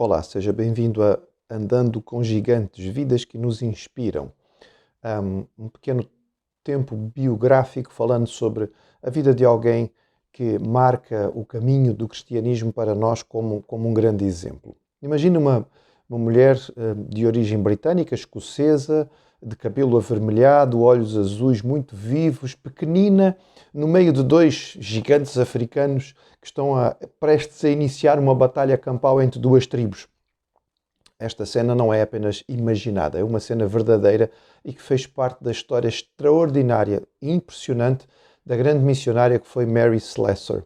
Olá, seja bem-vindo a Andando com Gigantes, vidas que nos inspiram. Um pequeno tempo biográfico falando sobre a vida de alguém que marca o caminho do cristianismo para nós como um grande exemplo. Imagina uma mulher de origem britânica, escocesa, de cabelo avermelhado, olhos azuis muito vivos, pequenina, no meio de dois gigantes africanos que estão prestes a iniciar uma batalha campal entre duas tribos. Esta cena não é apenas imaginada, é uma cena verdadeira e que fez parte da história extraordinária e impressionante da grande missionária que foi Mary Slessor.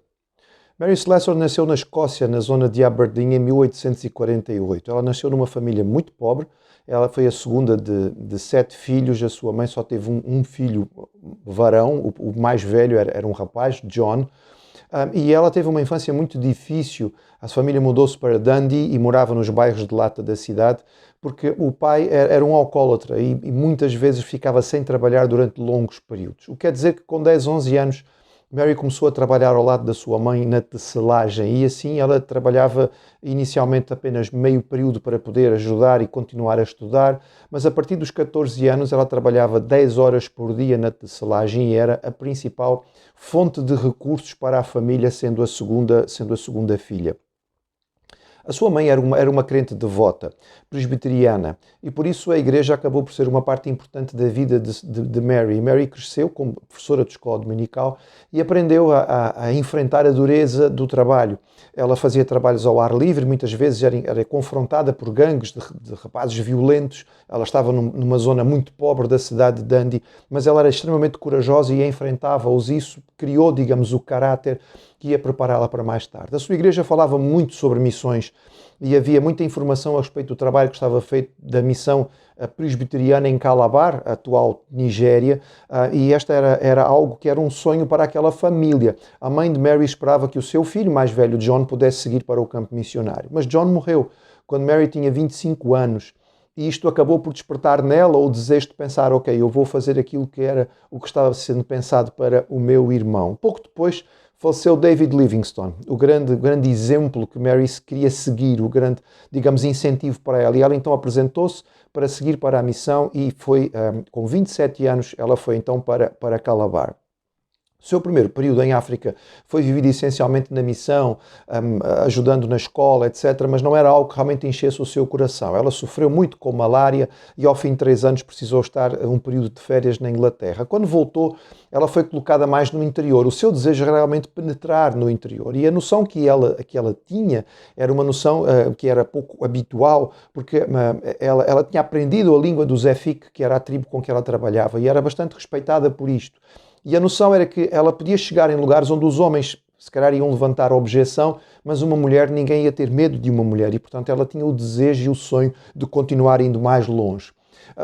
Mary Slessor nasceu na Escócia, na zona de Aberdeen, em 1848. Ela nasceu numa família muito pobre. Ela foi a segunda de 7 filhos. A sua mãe só teve um filho varão. O mais velho era um rapaz, John. E ela teve uma infância muito difícil. A sua família mudou-se para Dundee e morava nos bairros de lata da cidade, porque o pai era um alcoólatra e muitas vezes ficava sem trabalhar durante longos períodos. O que quer dizer que com 10, 11 anos Mary começou a trabalhar ao lado da sua mãe na tecelagem e assim ela trabalhava inicialmente apenas meio período para poder ajudar e continuar a estudar, mas a partir dos 14 anos ela trabalhava 10 horas por dia na tecelagem e era a principal fonte de recursos para a família, sendo a segunda filha. A sua mãe era uma crente devota, presbiteriana, e por isso a igreja acabou por ser uma parte importante da vida de Mary. Mary cresceu como professora de escola dominical e aprendeu a enfrentar a dureza do trabalho. Ela fazia trabalhos ao ar livre, muitas vezes era confrontada por gangues de rapazes violentos. Ela estava numa zona muito pobre da cidade de Dundee, mas ela era extremamente corajosa e enfrentava-os. Isso criou, digamos, o caráter que ia prepará-la para mais tarde. A sua igreja falava muito sobre missões e havia muita informação a respeito do trabalho que estava feito da missão presbiteriana em Calabar, atual Nigéria, e esta era algo que era um sonho para aquela família. A mãe de Mary esperava que o seu filho mais velho, John, pudesse seguir para o campo missionário. Mas John morreu quando Mary tinha 25 anos. E isto acabou por despertar nela o desejo de pensar, ok, eu vou fazer aquilo que era o que estava sendo pensado para o meu irmão. Pouco depois faleceu David Livingstone, o grande exemplo que Mary queria seguir, o grande, digamos, incentivo para ela. E ela então apresentou-se para seguir para a missão e foi, com 27 anos, ela foi então para Calabar. O seu primeiro período em África foi vivido essencialmente na missão, ajudando na escola, etc., mas não era algo que realmente enchesse o seu coração. Ela sofreu muito com malária e ao fim de 3 anos precisou estar um período de férias na Inglaterra. Quando voltou, ela foi colocada mais no interior. O seu desejo era realmente penetrar no interior. E a noção que ela tinha era uma noção que era pouco habitual, porque ela tinha aprendido a língua dos Efik, que era a tribo com que ela trabalhava, e era bastante respeitada por isto. E a noção era que ela podia chegar em lugares onde os homens se calhar iam levantar a objeção, mas uma mulher, ninguém ia ter medo de uma mulher e, portanto, ela tinha o desejo e o sonho de continuar indo mais longe.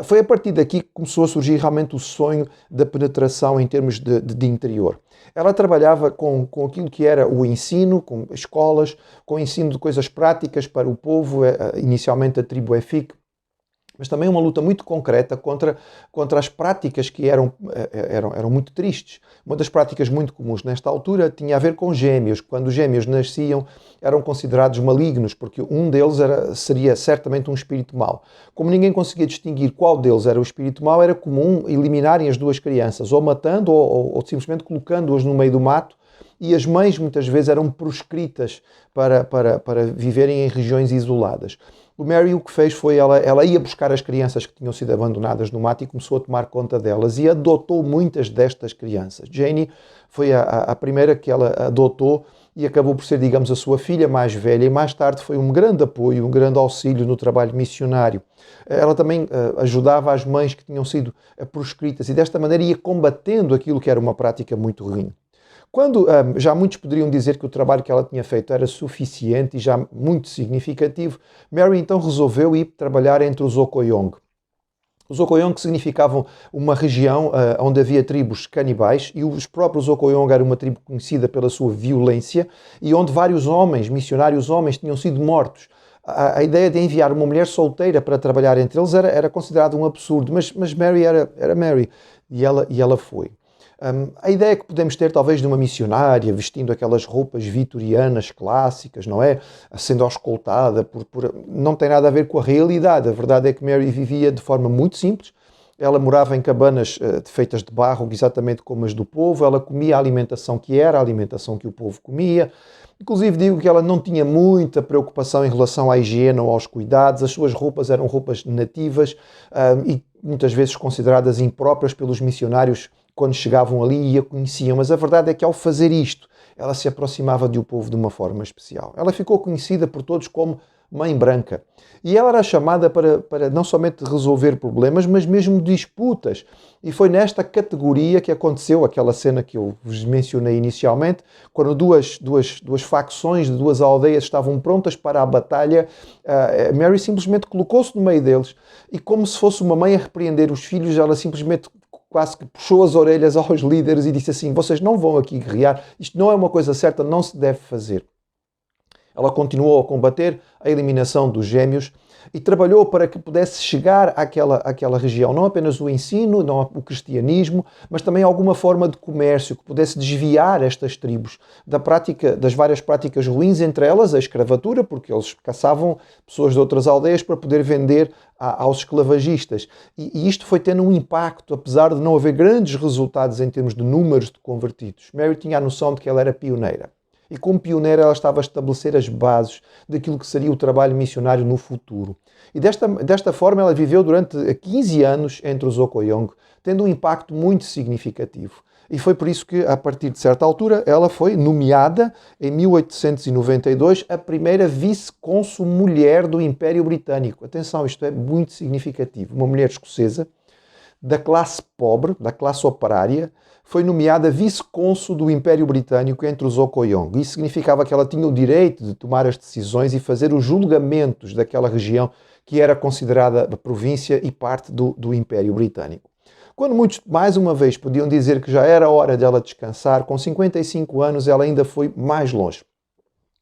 Foi a partir daqui que começou a surgir realmente o sonho da penetração em termos de interior. Ela trabalhava com aquilo que era o ensino, com escolas, com o ensino de coisas práticas para o povo, inicialmente a tribo Efik, mas também uma luta muito concreta contra as práticas que eram muito tristes. Uma das práticas muito comuns nesta altura tinha a ver com gêmeos. Quando os gêmeos nasciam, eram considerados malignos, porque um deles seria certamente um espírito mau. Como ninguém conseguia distinguir qual deles era o espírito mau, era comum eliminarem as duas crianças, ou matando, ou simplesmente colocando-as no meio do mato, e as mães muitas vezes eram proscritas para viverem em regiões isoladas. O Mary o que fez foi, ela ia buscar as crianças que tinham sido abandonadas no mato e começou a tomar conta delas e adotou muitas destas crianças. Janie foi a primeira que ela adotou e acabou por ser, digamos, a sua filha mais velha e mais tarde foi um grande apoio, um grande auxílio no trabalho missionário. Ela também ajudava as mães que tinham sido proscritas e desta maneira ia combatendo aquilo que era uma prática muito ruim. Quando já muitos poderiam dizer que o trabalho que ela tinha feito era suficiente e já muito significativo, Mary então resolveu ir trabalhar entre os Okoyong. Os Okoyong significavam uma região onde havia tribos canibais e os próprios Okoyong eram uma tribo conhecida pela sua violência e onde vários homens, missionários homens, tinham sido mortos. A ideia de enviar uma mulher solteira para trabalhar entre eles era considerado um absurdo, mas Mary era Mary e ela foi. A ideia que podemos ter talvez de uma missionária vestindo aquelas roupas vitorianas clássicas, não é? Sendo escoltada, não tem nada a ver com a realidade. A verdade é que Mary vivia de forma muito simples. Ela morava em cabanas feitas de barro, exatamente como as do povo. Ela comia a alimentação que era a alimentação que o povo comia. Inclusive digo que ela não tinha muita preocupação em relação à higiene ou aos cuidados. As suas roupas eram roupas nativas e muitas vezes consideradas impróprias pelos missionários quando chegavam ali e a conheciam. Mas a verdade é que ao fazer isto, ela se aproximava do povo de uma forma especial. Ela ficou conhecida por todos como Mãe Branca. E ela era chamada para não somente resolver problemas, mas mesmo disputas. E foi nesta categoria que aconteceu aquela cena que eu vos mencionei inicialmente, quando duas facções de duas aldeias estavam prontas para a batalha. Mary simplesmente colocou-se no meio deles e, como se fosse uma mãe a repreender os filhos, ela simplesmente quase que puxou as orelhas aos líderes e disse assim: vocês não vão aqui guerrear, isto não é uma coisa certa, não se deve fazer. Ela continuou a combater a eliminação dos gêmeos e trabalhou para que pudesse chegar àquela região não apenas o ensino, não o cristianismo, mas também alguma forma de comércio que pudesse desviar estas tribos das várias práticas ruins, entre elas a escravatura, porque eles caçavam pessoas de outras aldeias para poder vender aos esclavagistas. E isto foi tendo um impacto, apesar de não haver grandes resultados em termos de números de convertidos. Mary tinha a noção de que ela era pioneira. E como pioneira ela estava a estabelecer as bases daquilo que seria o trabalho missionário no futuro. E desta forma ela viveu durante 15 anos entre os Okoyong, tendo um impacto muito significativo. E foi por isso que, a partir de certa altura, ela foi nomeada, em 1892, a primeira vice-cônsul mulher do Império Britânico. Atenção, isto é muito significativo. Uma mulher escocesa, da classe pobre, da classe operária, foi nomeada vice-cônsul do Império Britânico entre os Okoyong. Isso significava que ela tinha o direito de tomar as decisões e fazer os julgamentos daquela região que era considerada província e parte do Império Britânico. Quando muitos, mais uma vez, podiam dizer que já era hora dela descansar, com 55 anos ela ainda foi mais longe.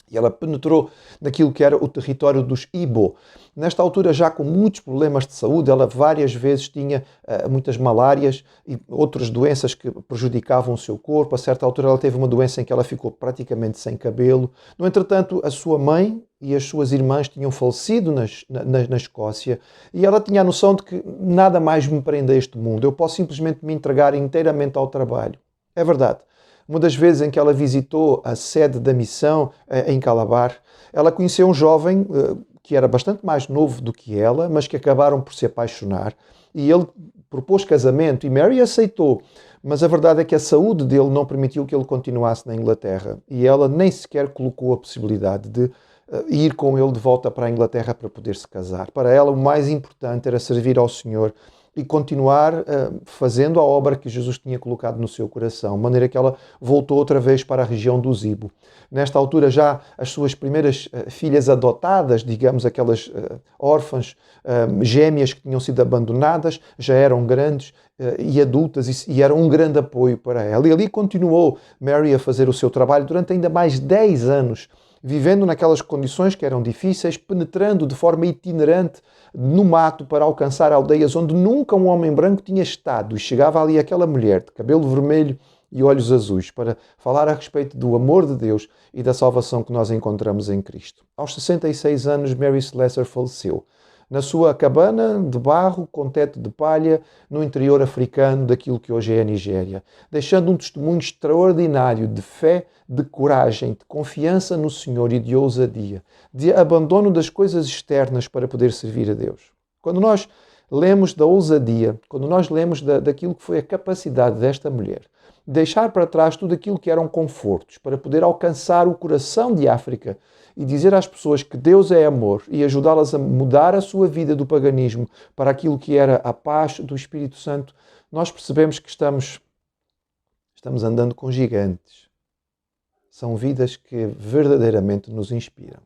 E ela penetrou naquilo que era o território dos Ibo. Nesta altura, já com muitos problemas de saúde, ela várias vezes tinha muitas malárias e outras doenças que prejudicavam o seu corpo. A certa altura, ela teve uma doença em que ela ficou praticamente sem cabelo. No entretanto, a sua mãe e as suas irmãs tinham falecido na Escócia e ela tinha a noção de que nada mais me prende a este mundo. Eu posso simplesmente me entregar inteiramente ao trabalho. É verdade. Uma das vezes em que ela visitou a sede da missão em Calabar, ela conheceu um jovem que era bastante mais novo do que ela, mas que acabaram por se apaixonar. E ele propôs casamento e Mary aceitou. Mas a verdade é que a saúde dele não permitiu que ele continuasse na Inglaterra. E ela nem sequer colocou a possibilidade de ir com ele de volta para a Inglaterra para poder se casar. Para ela, o mais importante era servir ao Senhor e continuar fazendo a obra que Jesus tinha colocado no seu coração, de maneira que ela voltou outra vez para a região do Zibo. Nesta altura já as suas primeiras filhas adotadas, digamos aquelas órfãs gêmeas que tinham sido abandonadas, já eram grandes e adultas e eram um grande apoio para ela. E ali continuou Mary a fazer o seu trabalho durante ainda mais 10 anos, vivendo naquelas condições que eram difíceis, penetrando de forma itinerante no mato para alcançar aldeias onde nunca um homem branco tinha estado. E chegava ali aquela mulher de cabelo vermelho e olhos azuis para falar a respeito do amor de Deus e da salvação que nós encontramos em Cristo. Aos 66 anos, Mary Slessor faleceu na sua cabana de barro com teto de palha no interior africano daquilo que hoje é a Nigéria, deixando um testemunho extraordinário de fé, de coragem, de confiança no Senhor e de ousadia, de abandono das coisas externas para poder servir a Deus. Quando nós lemos da ousadia, quando nós lemos daquilo que foi a capacidade desta mulher, deixar para trás tudo aquilo que eram confortos para poder alcançar o coração de África e dizer às pessoas que Deus é amor e ajudá-las a mudar a sua vida do paganismo para aquilo que era a paz do Espírito Santo, nós percebemos que estamos andando com gigantes. São vidas que verdadeiramente nos inspiram.